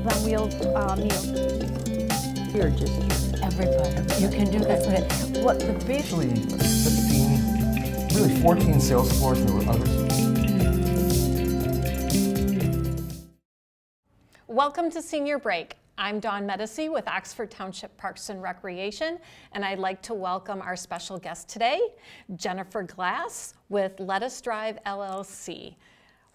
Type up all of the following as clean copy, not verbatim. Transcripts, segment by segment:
then we'll kneel. You're just everybody. You can do this. What the big Actually, 15, really 14 sales floors, and there were others. Welcome to Senior Break. I'm Dawn Medici with Oxford Township Parks and Recreation, and I'd like to welcome our special guest today, Jennifer Glass with Let Us Drive LLC.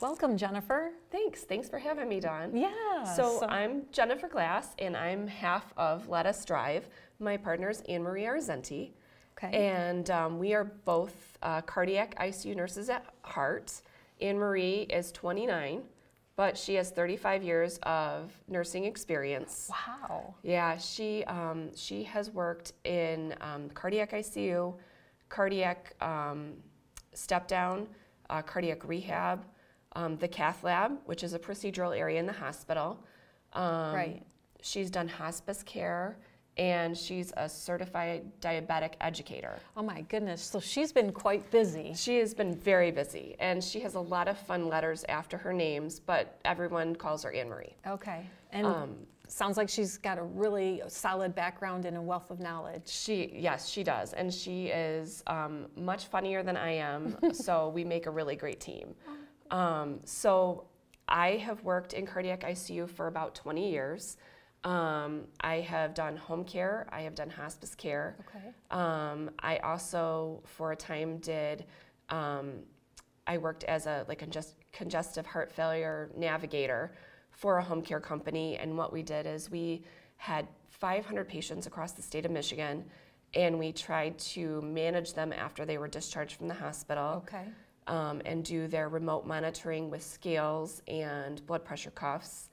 Welcome, Jennifer. Thanks for having me, Dawn. Yeah. So I'm Jennifer Glass, and I'm half of Let Us Drive. My partner's Anne-Marie Arzenti. Okay. And we are both cardiac ICU nurses at heart. Anne-Marie is 29, but she has 35 years of nursing experience. Wow. Yeah, she has worked in cardiac ICU, cardiac step down, cardiac rehab, the cath lab, which is a procedural area in the hospital. Right. She's done hospice care, and she's a certified diabetic educator. Oh my goodness, so she's been quite busy. She has been very busy, and she has a lot of fun letters after her names, but everyone calls her Anne-Marie. Okay, and sounds like she's got a really solid background and a wealth of knowledge. Yes, she does, and she is much funnier than I am, so we make a really great team. So I have worked in cardiac ICU for about 20 years. I have done home care, I have done hospice care. Okay. I also, for a time, I worked as a congestive heart failure navigator for a home care company, and what we did is we had 500 patients across the state of Michigan, and we tried to manage them after they were discharged from the hospital. Okay. And do their remote monitoring with scales and blood pressure cuffs.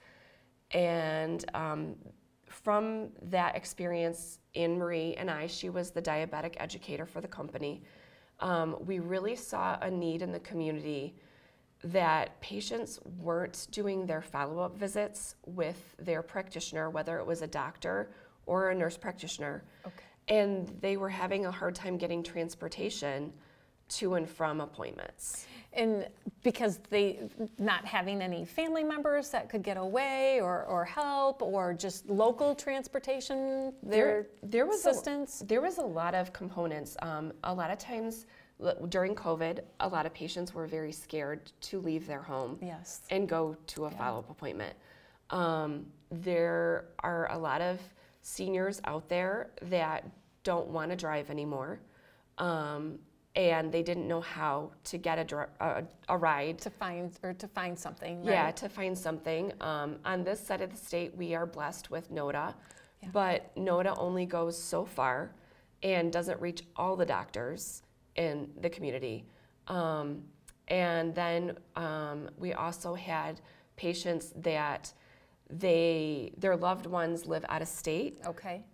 And from that experience, Anne-Marie and she was the diabetic educator for the company. We really saw a need in the community that patients weren't doing their follow-up visits with their practitioner, whether it was a doctor or a nurse practitioner. Okay. And they were having a hard time getting transportation to and from appointments. And because they not having any family members that could get away or help, or just local transportation, there was assistance? There was a lot of components. A lot of times during COVID, a lot of patients were very scared to leave their home Yes. and go to a follow-up appointment. There are a lot of seniors out there that don't want to drive anymore. And they didn't know how to get a ride. To find something, right? Yeah, to find something. On this side of the state, we are blessed with NODA, but NODA only goes so far and doesn't reach all the doctors in the community. And then we also had patients that their loved ones live out of state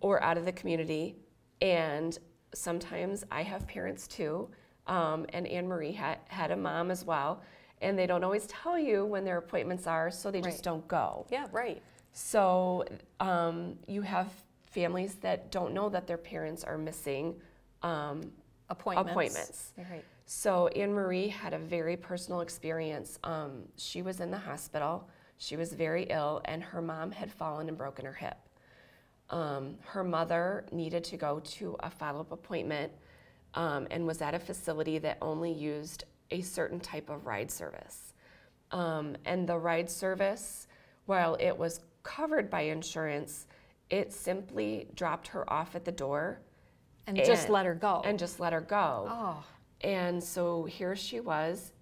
or out of the community, and sometimes I have parents too, and Anne-Marie had a mom as well, and they don't always tell you when their appointments are, so they just don't go. Yeah, right. So you have families that don't know that their parents are missing appointments. Right. So Anne-Marie had a very personal experience. She was in the hospital, she was very ill, and her mom had fallen and broken her hip. Her mother needed to go to a follow-up appointment and was at a facility that only used a certain type of ride service. And the ride service, while it was covered by insurance, it simply dropped her off at the door. And just let her go. And just let her go. Oh. And so here she was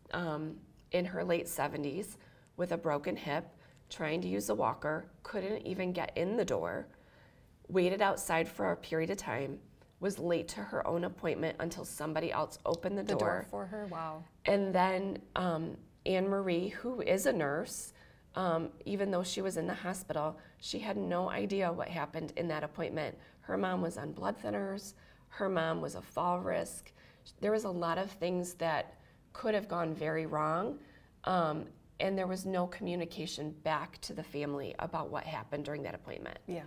in her late 70s with a broken hip, trying to use a walker, couldn't even get in the door, waited outside for a period of time, was late to her own appointment until somebody else opened the door for her. Wow. And then Anne-Marie, who is a nurse, even though she was in the hospital, she had no idea what happened in that appointment. Her mom was on blood thinners. Her mom was a fall risk. There was a lot of things that could have gone very wrong, and there was no communication back to the family about what happened during that appointment. Yes.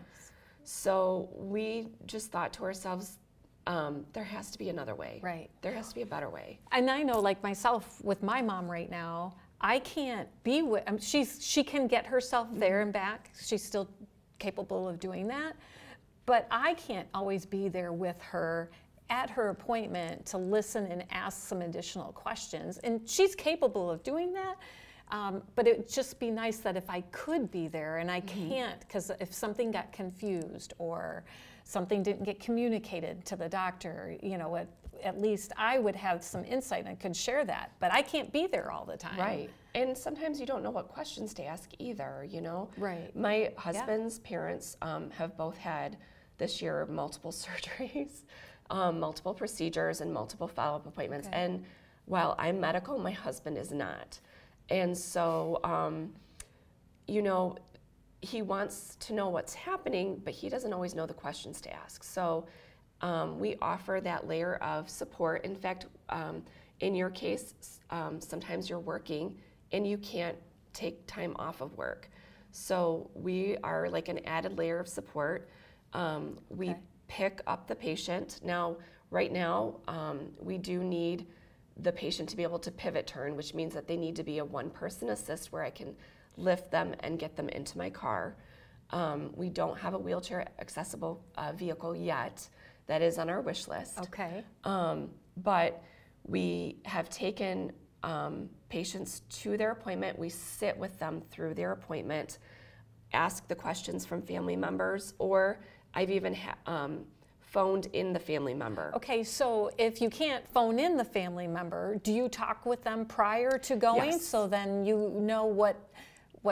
So we just thought to ourselves, there has to be another way. Right. There has to be a better way. And I know, like myself, with my mom right now, I can't be with, she can get herself there and back. She's still capable of doing that. But I can't always be there with her at her appointment to listen and ask some additional questions. And she's capable of doing that. But it'd just be nice that if I could be there, and I can't, because if something got confused or something didn't get communicated to the doctor, you know, at least I would have some insight and could share that. But I can't be there all the time. Right. And sometimes you don't know what questions to ask either, you know? Right. My husband's parents have both had this year multiple surgeries, multiple procedures, and multiple follow-up appointments. Okay. And while I'm medical, my husband is not. And so, you know, he wants to know what's happening, but he doesn't always know the questions to ask. So we offer that layer of support. In fact, in your case, sometimes you're working and you can't take time off of work. So we are like an added layer of support. We pick up the patient. Now, right now, we do need the patient to be able to pivot turn, which means that they need to be a one-person assist where I can lift them and get them into my car. We don't have a wheelchair accessible vehicle yet. That is on our wish list. Okay. But we have taken patients to their appointment. We sit with them through their appointment, ask the questions from family members, or I've even phoned in the family member. Okay, so if you can't phone in the family member, do you talk with them prior to going? Yes. So then you know what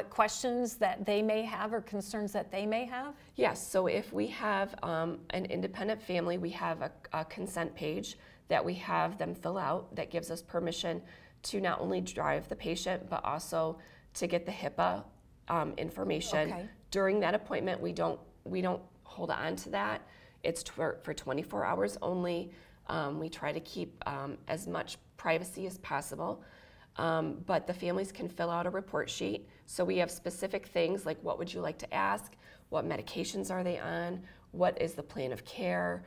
questions that they may have or concerns that they may have? Yes, so if we have an independent family, we have a consent page that we have them fill out that gives us permission to not only drive the patient, but also to get the HIPAA information. Okay. During that appointment, we don't hold on to that. It's for 24 hours only. We try to keep as much privacy as possible. But the families can fill out a report sheet. So we have specific things like what would you like to ask, what medications are they on, what is the plan of care,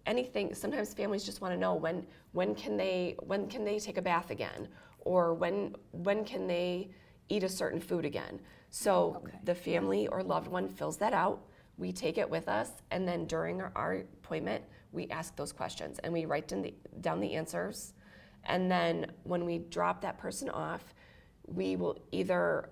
anything. Sometimes families just want to know when can they take a bath again, or when can they eat a certain food again. So the family or loved one fills that out. We take it with us, and then during our appointment, we ask those questions and we write down the answers. And then when we drop that person off, we will either,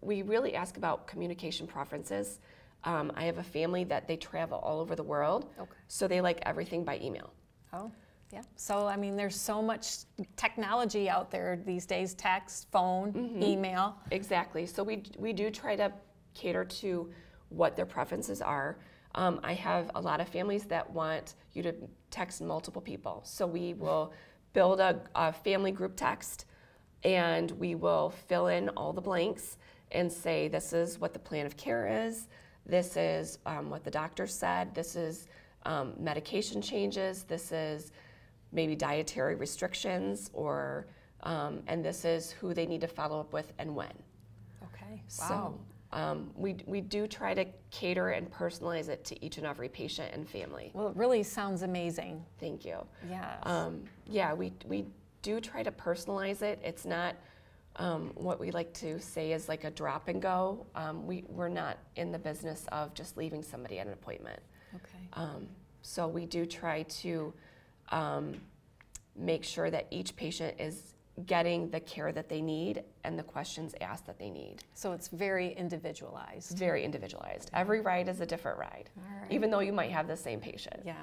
we really ask about communication preferences. I have a family that they travel all over the world, so they like everything by email. Oh, yeah. So, I mean, there's so much technology out there these days, text, phone, email. Exactly. So we do try to cater to what their preferences are. I have a lot of families that want you to text multiple people. So we will build a family group text, and we will fill in all the blanks and say, this is what the plan of care is, this is what the doctor said, this is medication changes, this is maybe dietary restrictions, or and this is who they need to follow up with and when. Okay, wow. So we do try to cater and personalize it to each and every patient and family. Well, it really sounds amazing. Thank you. Yes. Yeah, we do try to personalize it. It's not what we like to say is like a drop and go. We're not in the business of just leaving somebody at an appointment. Okay. So we do try to make sure that each patient is getting the care that they need and the questions asked that they need. So it's very individualized. Very individualized. Every ride is a different ride, even though you might have the same patient. Yeah.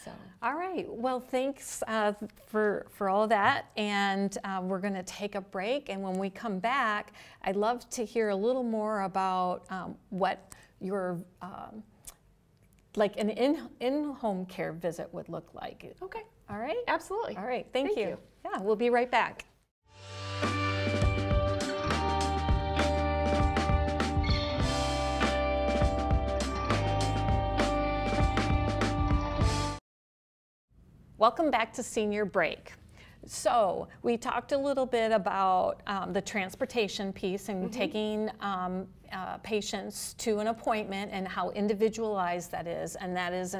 So. All right. Well, thanks for all that. And we're going to take a break. And when we come back, I'd love to hear a little more about what your like an in-home care visit would look like. Okay. All right? Absolutely. All right. Thank you. you. Yeah, we'll be right back. Welcome back to Senior Break. So we talked a little bit about the transportation piece and taking patients to an appointment and how individualized that is, and that is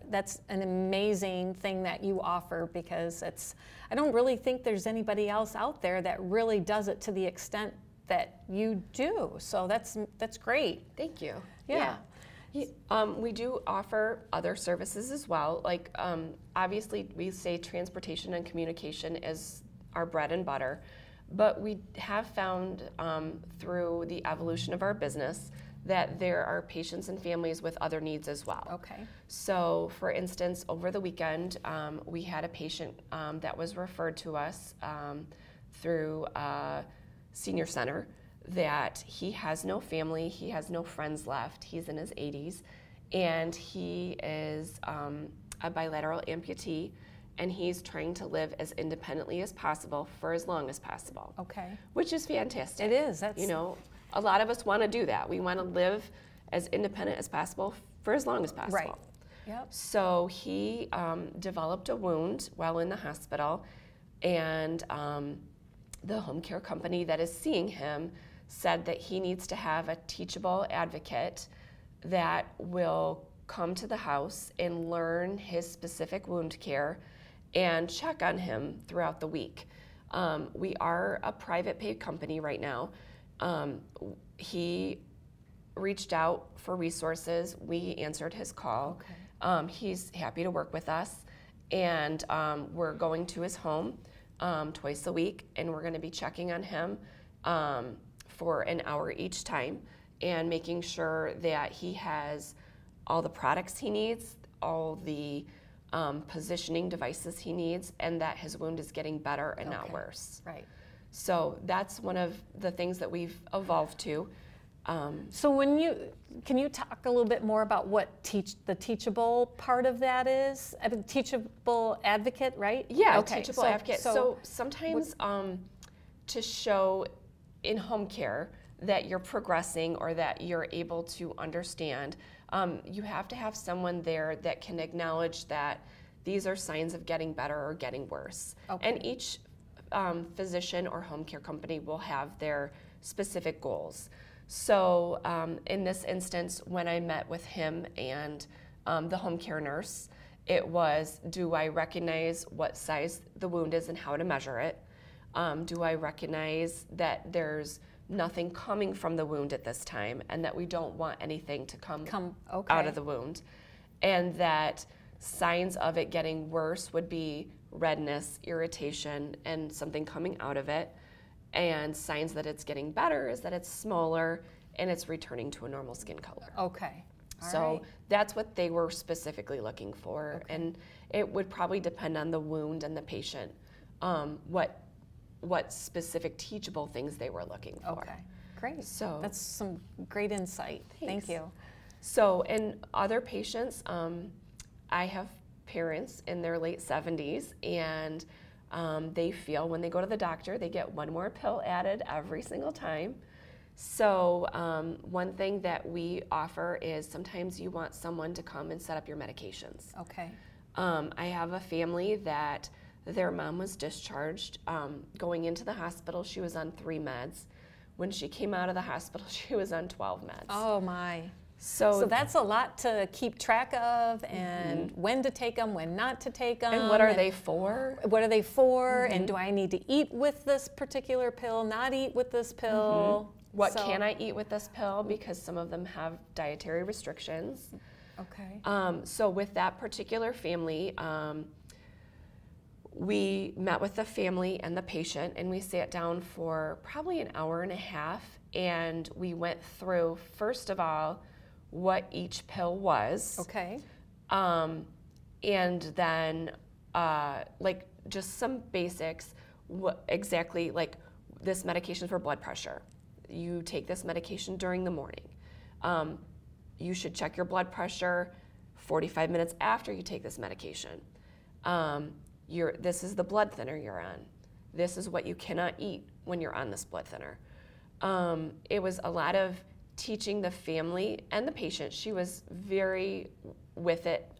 that's an amazing thing that you offer, because I don't really think there's anybody else out there that really does it to the extent that you do. So that's great. Thank you. Yeah. We do offer other services as well. Like, obviously, we say transportation and communication is our bread and butter, but we have found through the evolution of our business that there are patients and families with other needs as well. Okay. So, for instance, over the weekend, we had a patient that was referred to us through a senior center, that he has no family, he has no friends left, he's in his 80s, and he is a bilateral amputee, and he's trying to live as independently as possible for as long as possible. Okay. Which is fantastic. It is. That's, you know, a lot of us want to do that. We want to live as independent as possible for as long as possible. Right. Yep. So he developed a wound while in the hospital, and the home care company that is seeing him said that he needs to have a teachable advocate that will come to the house and learn his specific wound care and check on him throughout the week. We are a private paid company right now. He reached out for resources. We answered his call. Okay. He's happy to work with us, and we're going to his home twice a week, and we're going to be checking on him for an hour each time, and making sure that he has all the products he needs, all the positioning devices he needs, and that his wound is getting better and not worse. Right. So that's one of the things that we've evolved to. So can you talk a little bit more about what the teachable part of that is? A teachable advocate, right? Yeah, okay. teachable advocate. So sometimes to show in home care that you're progressing or that you're able to understand, you have to have someone there that can acknowledge that these are signs of getting better or getting worse. Okay. And each physician or home care company will have their specific goals. So in this instance, when I met with him and the home care nurse, it was, do I recognize what size the wound is and how to measure it? Do I recognize that there's nothing coming from the wound at this time, and that we don't want anything to come out of the wound? And that signs of it getting worse would be redness, irritation, and something coming out of it. And signs that it's getting better is that it's smaller and it's returning to a normal skin color. Okay. So that's what they were specifically looking for. Okay. And it would probably depend on the wound and the patient, what specific teachable things they were looking for. Okay, great. So that's some great insight. Thanks. Thank you. So in other patients, I have parents in their late 70s, and they feel when they go to the doctor, they get one more pill added every single time. So one thing that we offer is sometimes you want someone to come and set up your medications. Okay. I have a family that their mom was discharged. Going into the hospital, she was on 3 meds. When she came out of the hospital, she was on 12 meds. Oh my. So that's a lot to keep track of, and when to take them, when not to take them. And what are they for? What are they for? And do I need to eat with this particular pill, not eat with this pill? What can I eat with this pill? Because some of them have dietary restrictions. Okay. So with that particular family, we met with the family and the patient, and we sat down for probably an hour and a half, and we went through, first of all, what each pill was. Okay. And then like just some basics, what exactly, like this medication for blood pressure. You take this medication during the morning. You should check your blood pressure 45 minutes after you take this medication. This is the blood thinner you're on. This is what you cannot eat when you're on this blood thinner. It was a lot of teaching the family and the patient. She was very with it,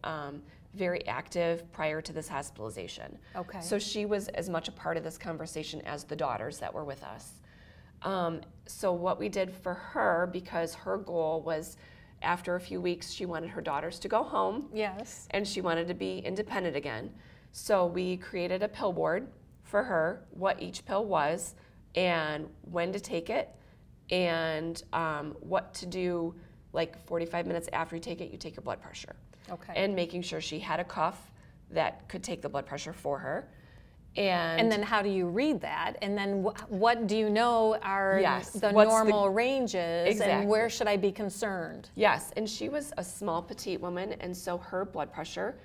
very active prior to this hospitalization. Okay. So she was as much a part of this conversation as the daughters that were with us. So what we did for her, because her goal was after a few weeks, she wanted her daughters to go home. Yes. And she wanted to be independent again. So we created a pill board for her, what each pill was, and when to take it, and what to do, like 45 minutes after you take it, you take your blood pressure. Okay. And making sure she had a cuff that could take the blood pressure for her. And then how do you read that? And then what do you know are Yes. the What's normal ranges, Exactly. and where should I be concerned? Yes, and she was a small, petite woman, and so her blood pressure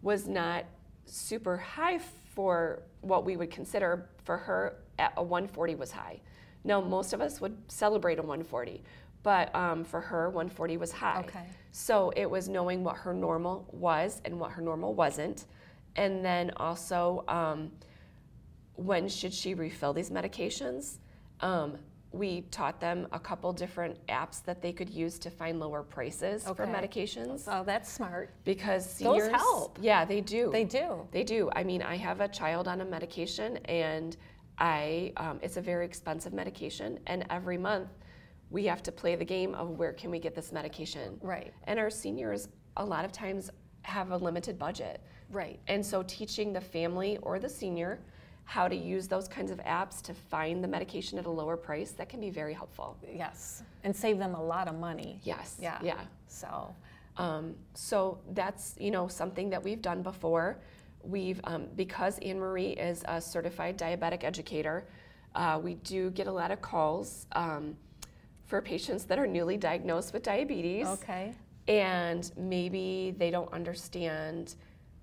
was not super high for what we would consider. For her, at a 140 was high. Now, most of us would celebrate a 140, but for her, 140 was high. Okay. So it was knowing what her normal was and what her normal wasn't. And then also, when should she refill these medications? We taught them a couple different apps that they could use to find lower prices for Okay. medications. Oh, that's smart. Because Those seniors, help. Yeah, they do. They do. They do. I mean, I have a child on a medication, and it's a very expensive medication, and every month we have to play the game of where can we get this medication. Right. And our seniors, a lot of times, have a limited budget. Right. And so teaching the family or the senior how to use those kinds of apps to find the medication at a lower price, that can be very helpful. Yes. And save them a lot of money. Yes. Yeah. Yeah. So. So that's, something that we've done before. We've, because Anne Marie is a certified diabetic educator, we do get a lot of calls for patients that are newly diagnosed with diabetes. Okay. And maybe they don't understand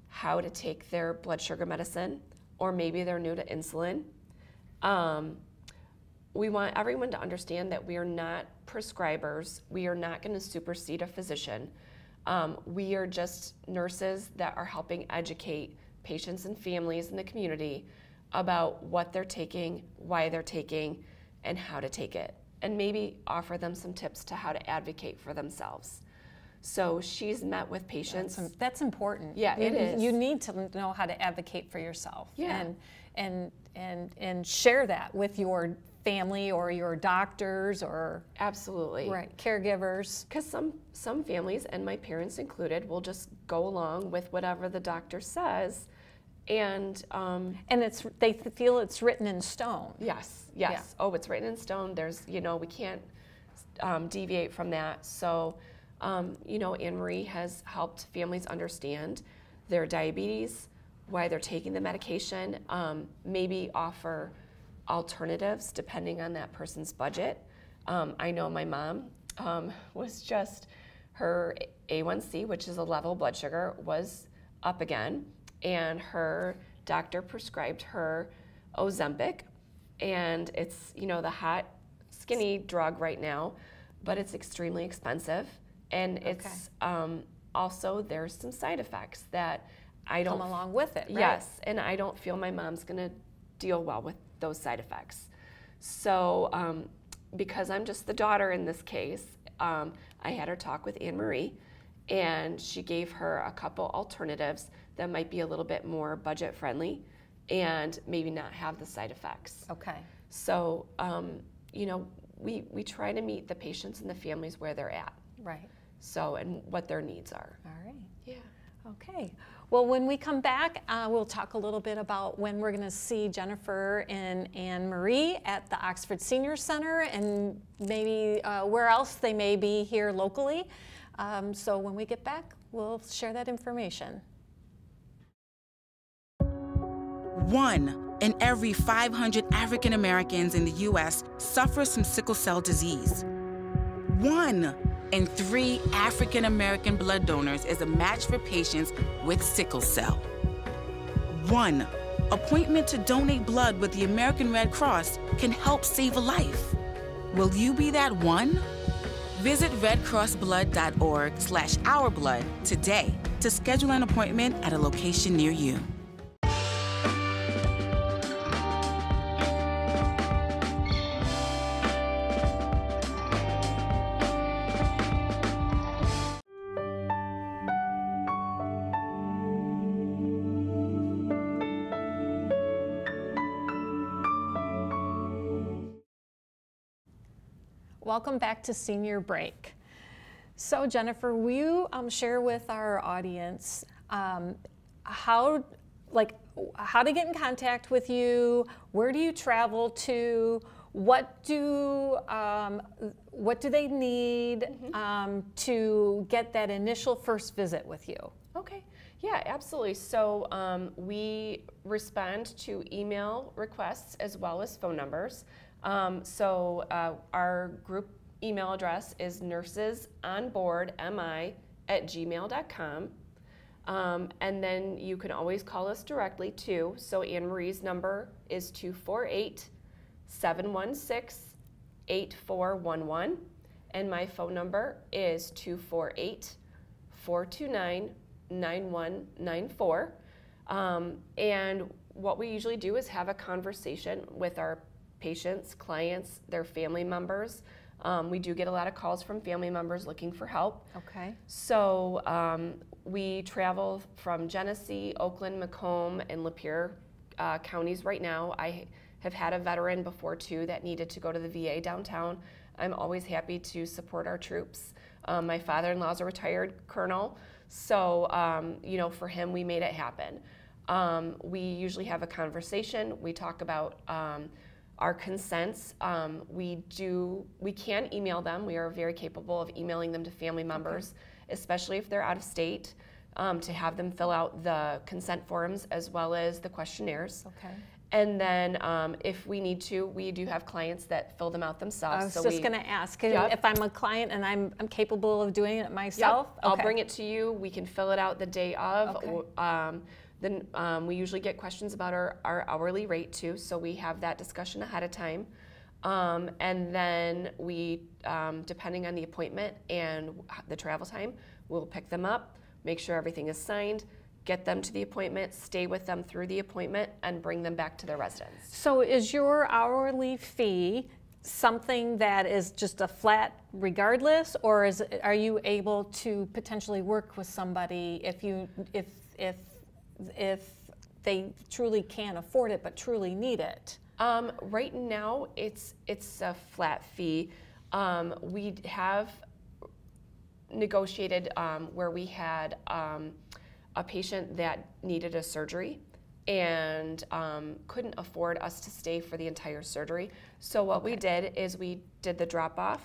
how to take their blood sugar medicine, or maybe they're new to insulin. We want everyone to understand that we are not prescribers. We are not going to supersede a physician. We are just nurses that are helping educate patients and families in the community about what they're taking, why they're taking, and how to take it, and maybe offer them some tips to how to advocate for themselves. So she's met with patients. That's important. Yeah, it is. You need to know how to advocate for yourself. Yeah. And share that with your family or your doctors or Absolutely. right caregivers. Because some families, and my parents included, will just go along with whatever the doctor says, and they feel it's written in stone. yes. Yeah. Oh, it's written in stone. There's we can't deviate from that. So Anne Marie has helped families understand their diabetes, why they're taking the medication, maybe offer alternatives depending on that person's budget. I know my mom was just, her A1C, which is a level blood sugar, was up again, and her doctor prescribed her Ozempic, and it's the hot, skinny drug right now, but it's extremely expensive, and it's also there's some side effects that I don't come along with it. Right? Yes, and I don't feel my mom's going to deal well with those side effects. So because I'm just the daughter in this case, I had her talk with Anne Marie, and she gave her a couple alternatives that might be a little bit more budget friendly and maybe not have the side effects. Okay. So, we try to meet the patients and the families where they're at. Right. So, and what their needs are. All right. Yeah. Okay. Well, when we come back, we'll talk a little bit about when we're going to see Jennifer and Anne Marie at the Oxford Senior Center, and maybe where else they may be here locally. So when we get back, we'll share that information. 1 in every 500 African Americans in the U.S. suffers from sickle cell disease. 1 in 3 African American blood donors is a match for patients with sickle cell. 1 appointment to donate blood with the American Red Cross can help save a life. Will you be that one? Visit redcrossblood.org/ourblood today to schedule an appointment at a location near you. Welcome back to Senior Break. So Jennifer, will you share with our audience how to get in contact with you? Where do you travel to? What do they need to get that initial first visit with you? Okay, yeah, absolutely. So we respond to email requests as well as phone numbers. Our group email address is nursesonboardmi@gmail.com. And then you can always call us directly too. So Anne Marie's number is 248-716-8411. And my phone number is 248-429-9194. And what we usually do is have a conversation with our patients, clients, their family members. We do get a lot of calls from family members looking for help. Okay. So we travel from Genesee, Oakland, Macomb, and Lapeer counties right now. I have had a veteran before too that needed to go to the VA downtown. I'm always happy to support our troops. My father-in-law is a retired colonel, so for him we made it happen. We usually have a conversation. We talk about our consents. We can email them. We are very capable of emailing them to family members, especially if they're out of state, to have them fill out the consent forms as well as the questionnaires. Okay. And then if we need to, we do have clients that fill them out themselves. I was just going to ask, if I'm a client and I'm capable of doing it myself? Yep. I'll bring it to you. We can fill it out the day of. Okay. Then we usually get questions about our hourly rate too, so we have that discussion ahead of time. And then we, depending on the appointment and the travel time, we'll pick them up, make sure everything is signed, get them to the appointment, stay with them through the appointment, and bring them back to their residence. So is your hourly fee something that is just a flat regardless, or are you able to potentially work with somebody if they truly can't afford it but truly need it? Right now, it's a flat fee. We have negotiated where we had a patient that needed a surgery and couldn't afford us to stay for the entire surgery. So what we did is we did the drop-off,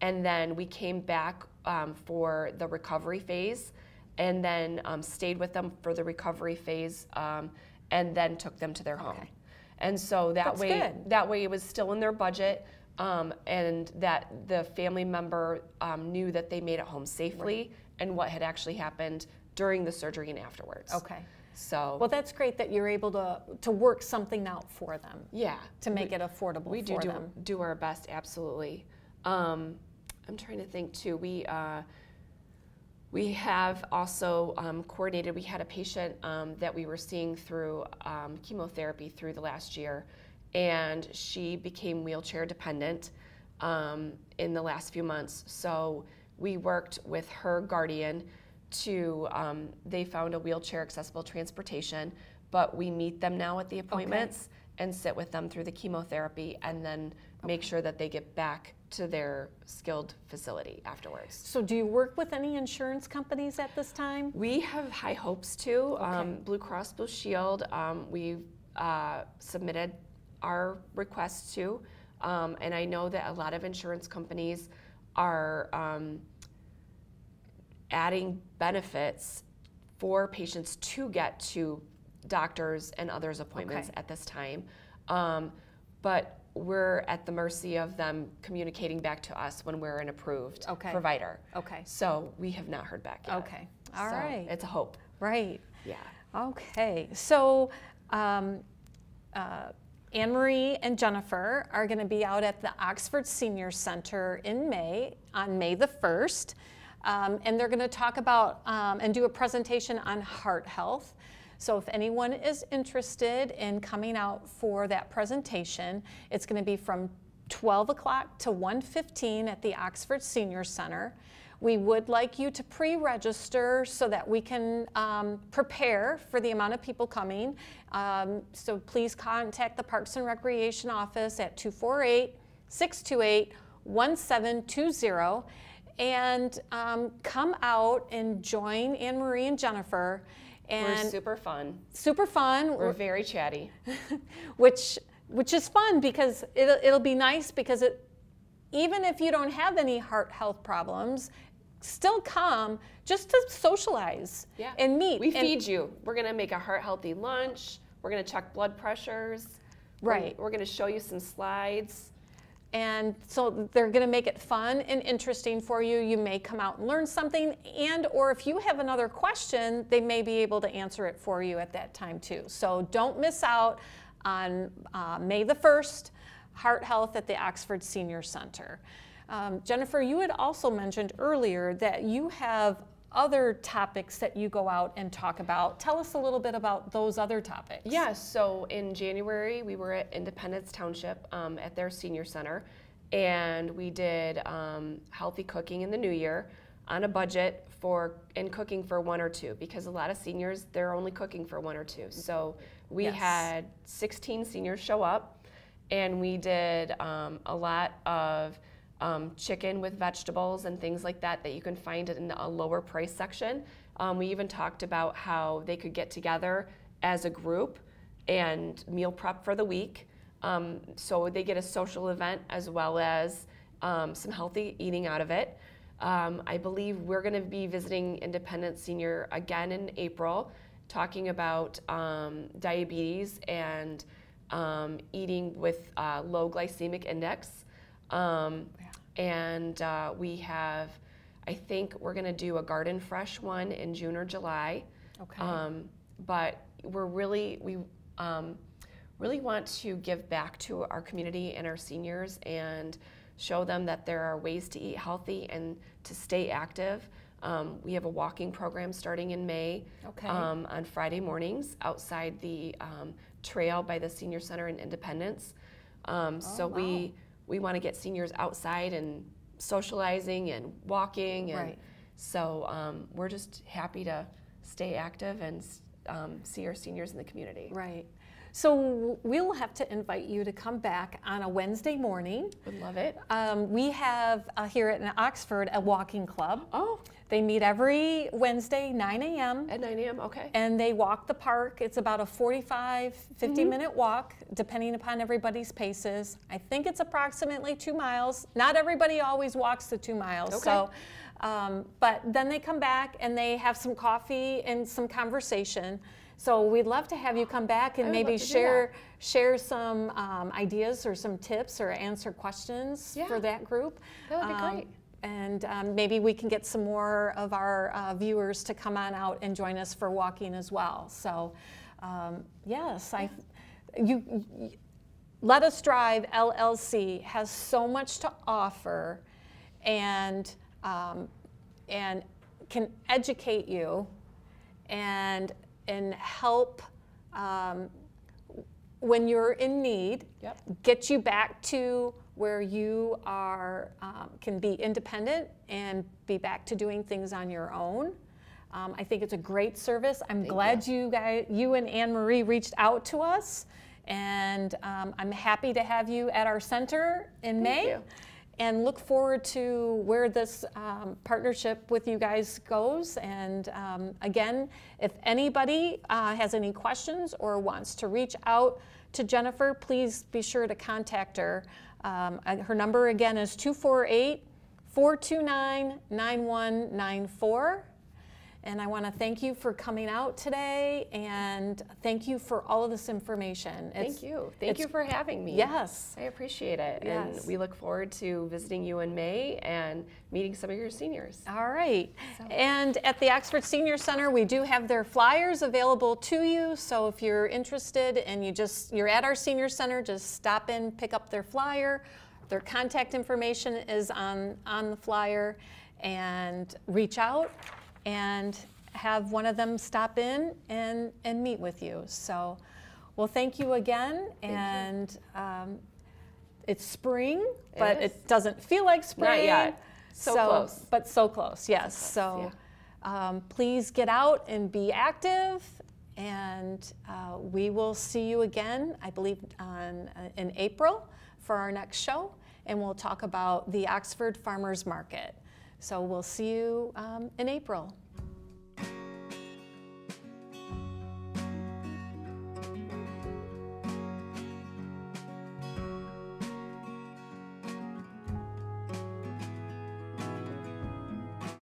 and then we came back for the recovery phase, and then stayed with them for the recovery phase, and then took them to their home. And so that way it was still in their budget, and that the family member knew that they made it home safely and what had actually happened during the surgery and afterwards. Okay. So well, that's great that you're able to work something out for them. Yeah. To make it affordable we for them. We do our best, absolutely. I'm trying to think too. We have also coordinated. We had a patient that we were seeing through chemotherapy through the last year, and she became wheelchair dependent in the last few months. So we worked with her guardian to, they found a wheelchair accessible transportation, but we meet them now at the appointments and sit with them through the chemotherapy, and then make sure that they get back to their skilled facility afterwards. So do you work with any insurance companies at this time? We have high hopes to. Blue Cross Blue Shield, we've submitted our requests to, and I know that a lot of insurance companies are adding benefits for patients to get to doctors and others' appointments at this time. But we're at the mercy of them communicating back to us when we're an approved provider. Okay. So we have not heard back yet. Okay. All right. It's a hope. Right. Yeah. Okay. So Anne-Marie and Jennifer are going to be out at the Oxford Senior Center in May, on May the 1st. And they're going to talk about and do a presentation on heart health. So if anyone is interested in coming out for that presentation, it's going to be from 12 o'clock to 1:15 at the Oxford Senior Center. We would like you to pre-register so that we can prepare for the amount of people coming. So please contact the Parks and Recreation office at 248-628-1010 888-429-1720 and come out and join Anne Marie and Jennifer. And We're super fun. Super fun. We're very chatty. which is fun because it'll be nice because even if you don't have any heart health problems, still come just to socialize and meet. We feed you. We're going to make a heart healthy lunch. We're going to check blood pressures. Right. We're going to show you some slides. And so they're going to make it fun and interesting for you. You may come out and learn something, or if you have another question, they may be able to answer it for you at that time too. So don't miss out on May the 1st, Heart Health at the Oxford Senior Center. Jennifer, you had also mentioned earlier that you have other topics that you go out and talk about. Tell us a little bit about those other topics. Yeah, so in January, we were at Independence Township at their senior center, and we did healthy cooking in the new year on a budget and cooking for one or two, because a lot of seniors, they're only cooking for one or two. So we had 16 seniors show up, and we did a lot of chicken with vegetables and things like that you can find in a lower price section. We even talked about how they could get together as a group and meal prep for the week. So they get a social event as well as some healthy eating out of it. I believe we're going to be visiting Independent Senior again in April, talking about diabetes and eating with low glycemic index. And we have, I think we're going to do a Garden Fresh one in June or July. Okay. But we really want to give back to our community and our seniors and show them that there are ways to eat healthy and to stay active. We have a walking program starting in May on Friday mornings outside the trail by the Senior Center in Independence. We want to get seniors outside and socializing and walking, and so we're just happy to stay active and see our seniors in the community. Right. So we'll have to invite you to come back on a Wednesday morning. Would love it. We have here in Oxford a walking club. Oh. They meet every Wednesday, 9 a.m. At 9 a.m., okay. And they walk the park. It's about a 45, 50-minute walk, depending upon everybody's paces. I think it's approximately 2 miles. Not everybody always walks the 2 miles. Okay. So, but then they come back and they have some coffee and some conversation. So we'd love to have you come back and maybe share some ideas or some tips or answer questions for that group. That would be great. And maybe we can get some more of our viewers to come on out and join us for walking as well. So yes, Let Us Drive LLC has so much to offer and can educate you and help when you're in need, get you back to where you are, can be independent and be back to doing things on your own. I think it's a great service. I'm glad you and Anne Marie reached out to us, and I'm happy to have you at our center in May. And look forward to where this partnership with you guys goes. And again, if anybody has any questions or wants to reach out to Jennifer, please be sure to contact her. Her number again is 248-429-9194. And I want to thank you for coming out today, and thank you for all of this information. Thank you. Thank you for having me. Yes. I appreciate it. Yes. And we look forward to visiting you in May and meeting some of your seniors. All right. And at the Oxford Senior Center, we do have their flyers available to you. So if you're interested and you're at our Senior Center, just stop in, pick up their flyer. Their contact information is on the flyer, and reach out and have one of them stop in and meet with you. So, well, thank you again. And it's spring, but it doesn't feel like spring. Not yet. So close. But so close, yes. So please get out and be active. And we will see you again, I believe, in April for our next show. and we'll talk about the Oxford Farmers Market. So we'll see you in April.